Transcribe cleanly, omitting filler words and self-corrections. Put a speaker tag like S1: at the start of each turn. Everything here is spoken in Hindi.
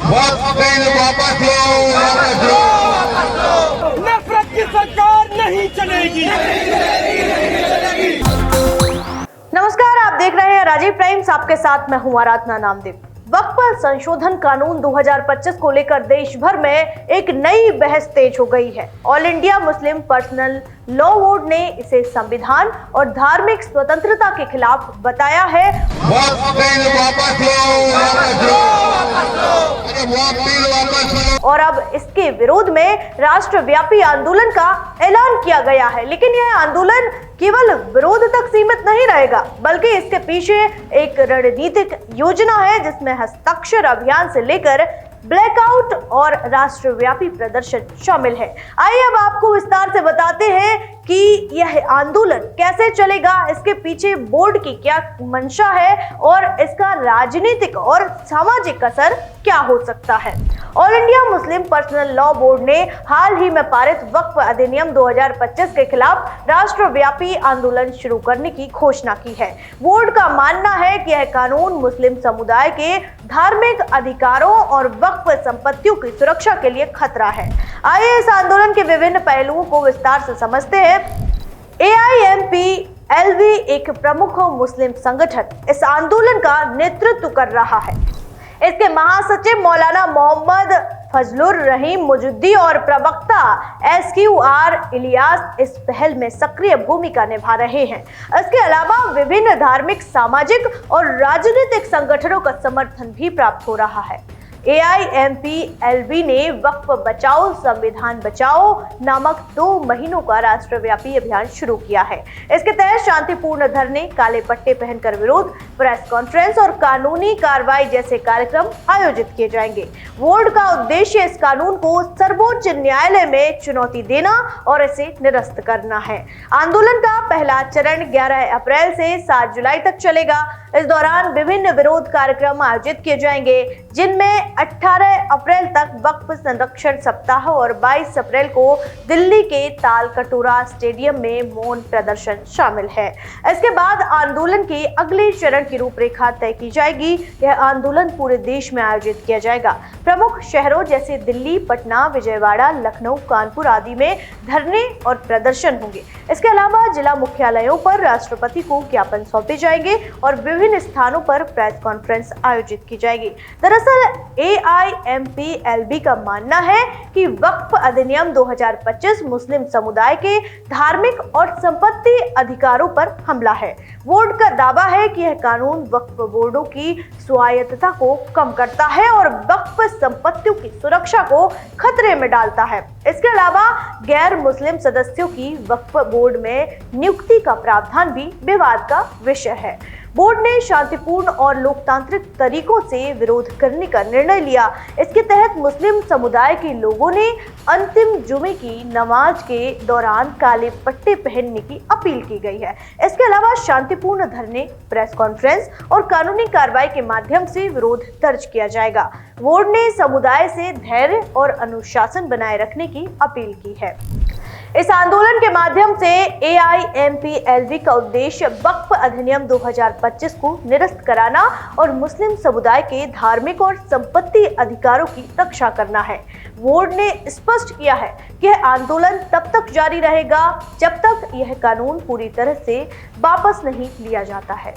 S1: वापस लो।
S2: नफरत की सरकार नहीं चलेगी।
S3: नमस्कार, आप देख रहे हैं राजीव प्राइम्स। आपके साथ मैं हूं आराधना नामदेव। वक्फ संशोधन कानून 2025 को लेकर देश भर में एक नई बहस तेज हो गई है। All India Muslim personal law board ने इसे संविधान और धार्मिक स्वतंत्रता के खिलाफ बताया है।
S1: वापस लो।
S3: और अब इसके विरोध में राष्ट्रव्यापी आंदोलन का ऐलान किया गया है। लेकिन यह आंदोलन केवल विरोध तक सीमित नहीं रहेगा, बल्कि इसके पीछे एक रणनीतिक योजना है, जिसमें हस्ताक्षर अभियान से लेकर ब्लैकआउट और राष्ट्रव्यापी प्रदर्शन शामिल है। आइए अब आपको विस्तार से बताते हैं कि यह आंदोलन कैसे चलेगा, इसके पीछे बोर्ड की क्या मंशा है और इसका राजनीतिक और सामाजिक असर क्या हो सकता है। All India Muslim personal law board ने हाल ही में पारित वक्फ अधिनियम 2025 के खिलाफ राष्ट्रव्यापी आंदोलन शुरू करने की घोषणा की है। बोर्ड का मानना है कि यह कानून मुस्लिम समुदाय के धार्मिक अधिकारों और वक्फ संपत्तियों की सुरक्षा के लिए खतरा है। आइए इस आंदोलन के विभिन्न पहलुओं को विस्तार से समझते हैं। AIMPLB एक प्रमुख मुस्लिम संगठन इस आंदोलन का नेतृत्व कर रहा है। इसके महासचिव मौलाना मोहम्मद फजलुर रहीम मुजुद्दी और प्रवक्ता SQR इलियास इस पहल में सक्रिय भूमिका निभा रहे हैं। इसके अलावा विभिन्न धार्मिक, सामाजिक और राजनीतिक संगठनों का समर्थन भी प्राप्त हो रहा है। AIMPLB ने वक्फ बचाओ संविधान बचाओ नामक 2 महीनों का राष्ट्रव्यापी अभियान शुरू किया है। इसके तहत शांतिपूर्ण धरने, काले पट्टे पहनकर विरोध, प्रेस कॉन्फ्रेंस और कानूनी कार्रवाई जैसे कार्यक्रम आयोजित किए जाएंगे। बोर्ड का उद्देश्य इस कानून को सर्वोच्च न्यायालय में चुनौती देना और इसे निरस्त करना है। आंदोलन का पहला चरण 11 अप्रैल से 7 जुलाई तक चलेगा। इस दौरान विभिन्न विरोध कार्यक्रम आयोजित किए जाएंगे, जिनमें 18 अप्रैल तक वक्फ संरक्षण सप्ताह और 22 अप्रैल को दिल्ली के ताल कटोरा स्टेडियम में मौन प्रदर्शन शामिल है। इसके बाद आंदोलन के अगले चरण की रूपरेखा तय की जाएगी। यह आंदोलन पूरे देश में आयोजित किया जाएगा। प्रमुख शहरों जैसे दिल्ली, पटना, विजयवाड़ा, लखनऊ, कानपुर आदि में धरने और प्रदर्शन होंगे। इसके अलावा जिला मुख्यालयों पर राष्ट्रपति को ज्ञापन सौंपे जाएंगे और विभिन्न स्थानों पर प्रेस कॉन्फ्रेंस आयोजित की जाएगी। दरअसल AIMPLB का मानना है कि वक्फ अधिनियम 2025 मुस्लिम समुदाय के धार्मिक और संपत्ति अधिकारों पर हमला है। बोर्ड का दावा है कि यह कानून वक्फ बोर्डों की स्वायत्तता को कम करता है और वक्फ संपत्तियों की सुरक्षा को खतरे में डालता है। इसके अलावा गैर मुस्लिम सदस्यों की वक्फ बोर्ड में नियुक्ति का प्रावधान भी विवाद का विषय है। बोर्ड ने शांतिपूर्ण और लोकतांत्रिक तरीकों से विरोध करने का निर्णय लिया। इसके तहत मुस्लिम समुदाय के लोगों ने अंतिम जुमे की नमाज के दौरान काले पट्टे पहनने की अपील की गई है। इसके अलावा शांतिपूर्ण धरने, प्रेस कॉन्फ्रेंस और कानूनी कार्रवाई के माध्यम से विरोध दर्ज किया जाएगा। बोर्ड ने समुदाय से धैर्य और अनुशासन बनाए रखने की अपील की है। इस आंदोलन के माध्यम से AIMPLB का उद्देश्य वक्फ अधिनियम 2025 को निरस्त कराना और मुस्लिम समुदाय के धार्मिक और संपत्ति अधिकारों की रक्षा करना है। बोर्ड ने स्पष्ट किया है कि यह आंदोलन तब तक जारी रहेगा जब तक यह कानून पूरी तरह से वापस नहीं लिया जाता है।